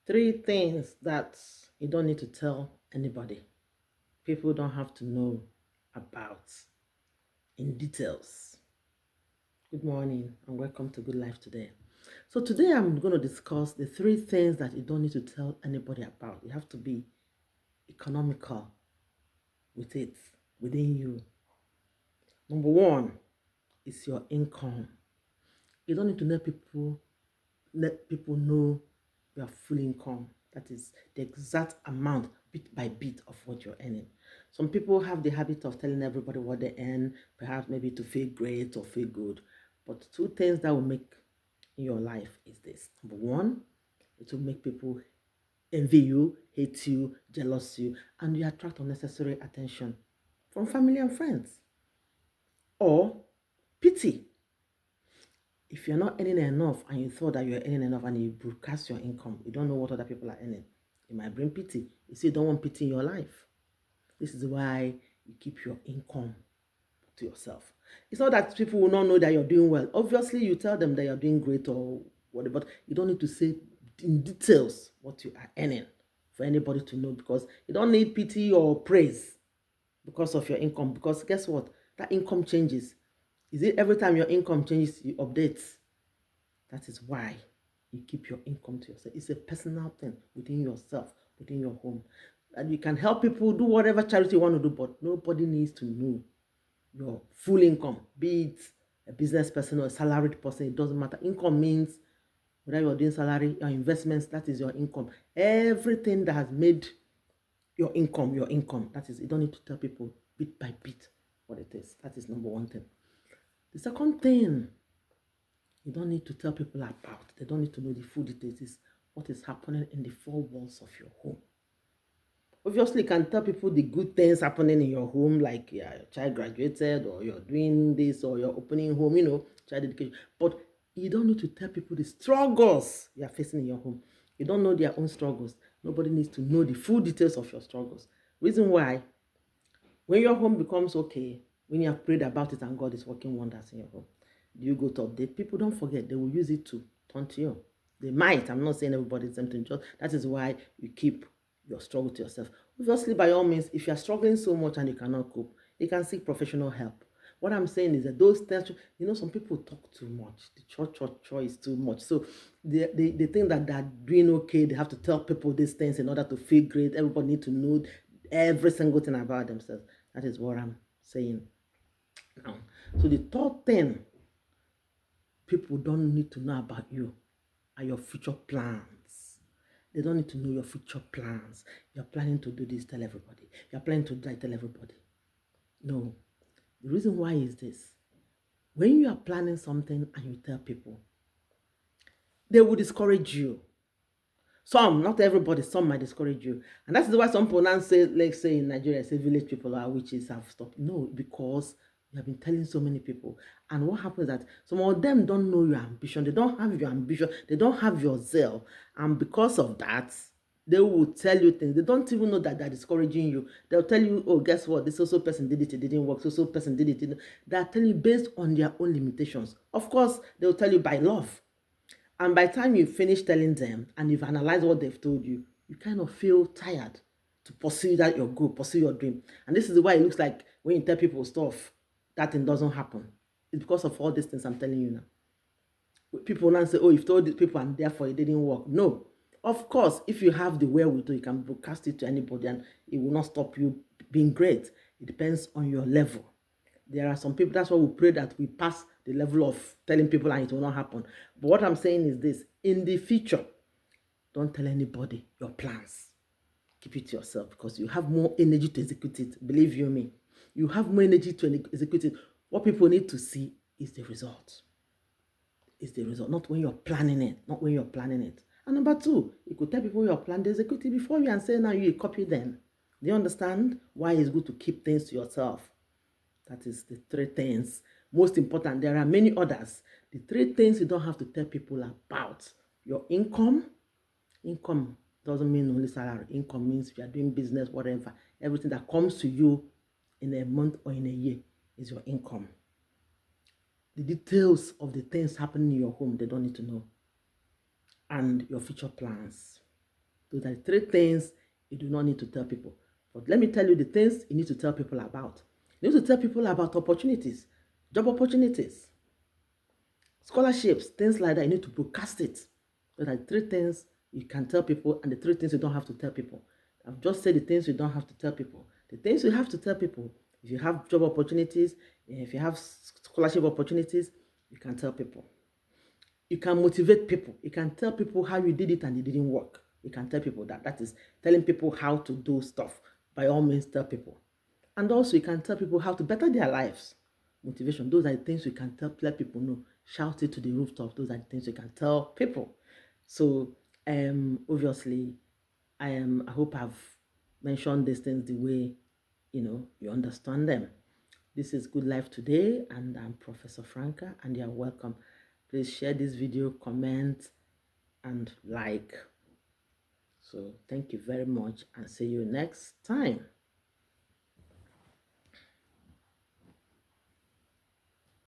Three things that you don't need to tell anybody. People don't have to know about in details. Good morning and welcome to Good Life Today. So today I'm going to discuss the three things that you don't need to tell anybody about. You have to be economical with it within you. Number one is your income. You don't need to let people know your full income. That is the exact amount, bit by bit, of what you're earning. Some people have the habit of telling everybody what they earn, perhaps maybe to feel great or feel good. But two things that will make in your life is this. Number one, it will make people envy you, hate you, jealous you, and you attract unnecessary attention from family and friends. Or pity. If you're not earning enough and you thought that you're earning enough and you broadcast your income, you don't know what other people are earning. It might bring pity. You see, you don't want pity in your life. This is why you keep your income to yourself. It's not that people will not know that you're doing well. Obviously, you tell them that you're doing great or whatever, but you don't need to say in details what you are earning for anybody to know, because you don't need pity or praise because of your income. Because guess what? That income changes. Is it every time your income changes, you update? That is why you keep your income to yourself. It's a personal thing within yourself, within your home. And you can help people do whatever charity you want to do, but nobody needs to know your full income, be it a business person or a salaried person. It doesn't matter. Income means whether you're doing salary or investments, that is your income. Everything that has made your income, that is, you don't need to tell people bit by bit what it is. That is number one thing. The second thing you don't need to tell people about, they don't need to know the full details, is what is happening in the four walls of your home. Obviously, you can tell people the good things happening in your home, like your child graduated, or you're doing this, or you're opening home, child education. But you don't need to tell people the struggles you're facing in your home. You don't know their own struggles. Nobody needs to know the full details of your struggles. Reason why, when your home becomes okay, when you have prayed about it and God is working wonders in your home, you go to update. People don't forget, they will use it to taunt you. They might. I'm not saying everybody's something. Just that is why you keep your struggle to yourself. Obviously, by all means, if you are struggling so much and you cannot cope, you can seek professional help. What I'm saying is that those things, some people talk too much. The church is too much. So they think that they're doing okay. They have to tell people these things in order to feel great. Everybody need to know every single thing about themselves. That is what I'm saying now. So the third thing people don't need to know about you are your future plans. They don't need to know your future plans. You're planning to do this, tell everybody. You're planning to die, tell everybody. No. The reason why is this. When you are planning something and you tell people, they will discourage you. Some, not everybody, some might discourage you. And that's why some people now say, let's say in Nigeria, say village people are witches, have stopped. No, because you have been telling so many people. And what happens is that some of them don't know your ambition. They don't have your ambition. They don't have your zeal. And because of that, they will tell you things. They don't even know that they're discouraging you. They'll tell you, oh, guess what? This also person did it didn't work. So person did it. They're telling you based on their own limitations. Of course, they'll tell you by love. And by the time you finish telling them and you've analyzed what they've told you, you kind of feel tired to pursue that your goal, pursue your dream. And this is why it looks like when you tell people stuff, that thing doesn't happen. It's because of all these things I'm telling you now. People now say, oh, you've told these people and therefore it didn't work. No. Of course, if you have the wherewithal, you can broadcast it to anybody and it will not stop you being great. It depends on your level. There are some people, that's why we pray that we pass the level of telling people and it will not happen. But what I'm saying is this, in the future, don't tell anybody your plans. Keep it to yourself because you have more energy to execute it. Believe you me, you have more energy to execute it. What people need to see is the result. Is the result, not when you're planning it, not when you're planning it. And number two, you could tell people your plan, they execute it before you and say now you copy them. Do you understand why it's good to keep things to yourself? That is the three things. Most important, there are many others. The three things you don't have to tell people about. Your income. Income doesn't mean only salary. Income means if you are doing business, whatever. Everything that comes to you in a month or in a year is your income. The details of the things happening in your home, they don't need to know. And your future plans. Those are the three things you do not need to tell people. But let me tell you the things you need to tell people about. You need to tell people about opportunities, job opportunities, scholarships, things like that. You need to broadcast it. Those are the three things you can tell people and the three things you don't have to tell people. I've just said the things you don't have to tell people. The things you have to tell people, if you have job opportunities, if you have scholarship opportunities, you can tell people. You can motivate people. You can tell people how you did it and it didn't work. You can tell people that. That is telling people how to do stuff. By all means, tell people. And also, you can tell people how to better their lives. Motivation. Those are the things you can let people know. Shout it to the rooftop. Those are the things you can tell people. So, obviously, I hope I've mentioned these things the way you understand them. This is Good Life Today, and I'm Professor Franca, and you're welcome. Please share this video, comment, and like. So thank you very much, and see you next time.